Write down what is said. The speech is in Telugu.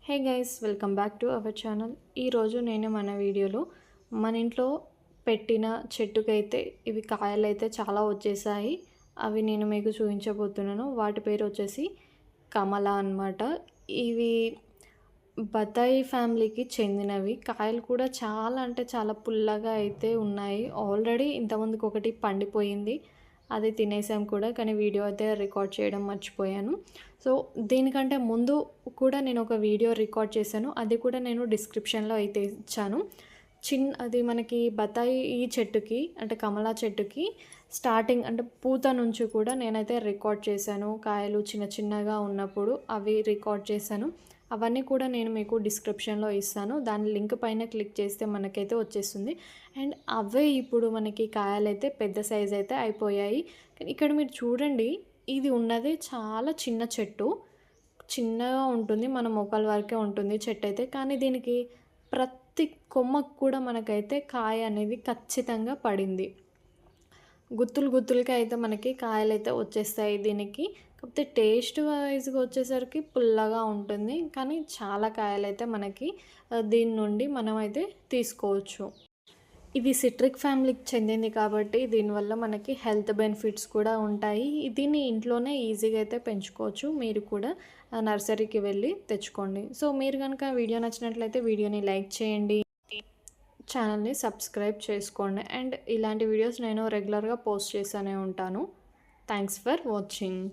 Hey guys, welcome back to our channel. ఈరోజు నేను మన వీడియోలో మన ఇంట్లో పెట్టిన చెట్టుకైతే ఇవి కాయలైతే చాలా వచ్చేసాయి. అవి నేను మీకు చూపించబోతున్నాను. వాటి పేరు వచ్చేసి కమల అన్నమాట. ఇవి బత్తాయి ఫ్యామిలీకి చెందినవి. కాయలు కూడా చాలా అంటే చాలా పుల్లగా అయితే ఉన్నాయి. ఆల్రెడీ ఇంతకుముందుకు ఒకటి పండిపోయింది, అది తినేసాం కూడా. కానీ వీడియో అయితే రికార్డ్ చేయడం మర్చిపోయాను. సో దీనికంటే ముందు కూడా నేను ఒక వీడియో రికార్డ్ చేశాను, అది కూడా నేను డిస్క్రిప్షన్లో అయితే ఇచ్చాను. అది మనకి బత్తాయి ఈ చెట్టుకి అంటే కమలా చెట్టుకి స్టార్టింగ్ అంటే పూత నుంచి కూడా నేనైతే రికార్డ్ చేశాను. కాయలు చిన్న చిన్నగా ఉన్నప్పుడు అవి రికార్డ్ చేశాను. అవన్నీ కూడా నేను మీకు డిస్క్రిప్షన్లో ఇస్తాను. దాని లింక్ పైన క్లిక్ చేస్తే మనకైతే వచ్చేస్తుంది. అండ్ అవే ఇప్పుడు మనకి కాయలైతే పెద్ద సైజ్ అయితే అయిపోయాయి. ఇక్కడ మీరు చూడండి, ఇది ఉన్నది చాలా చిన్న చెట్టు, చిన్నగా ఉంటుంది, మన మోకాల వరకే ఉంటుంది చెట్టు అయితే. కానీ దీనికి ప్రతి కొమ్మకు కూడా మనకైతే కాయ అనేది ఖచ్చితంగా పడింది. గుత్తులుగా అయితే మనకి కాయలైతే వచ్చేస్తాయి దీనికి. కాకపోతే టేస్ట్ వైజ్గా వచ్చేసరికి పుల్లగా ఉంటుంది, కానీ చాలా కాయలైతే మనకి దీని నుండి మనమైతే తీసుకోవచ్చు. ఇది సిట్రిక్ ఫ్యామిలీకి చెందింది కాబట్టి దీనివల్ల మనకి హెల్త్ బెనిఫిట్స్ కూడా ఉంటాయి. దీన్ని ఇంట్లోనే ఈజీగా అయితే పెంచుకోవచ్చు. మీరు కూడా నర్సరీకి వెళ్ళి తెచ్చుకోండి. సో మీరు కనుక వీడియో నచ్చినట్లయితే వీడియోని లైక్ చేయండి, ఛానల్ని సబ్స్క్రైబ్ చేసుకోండి. అండ్ ఇలాంటి వీడియోస్ నేను రెగ్యులర్గా పోస్ట్ చేస్తూనే ఉంటాను. Thanks for watching.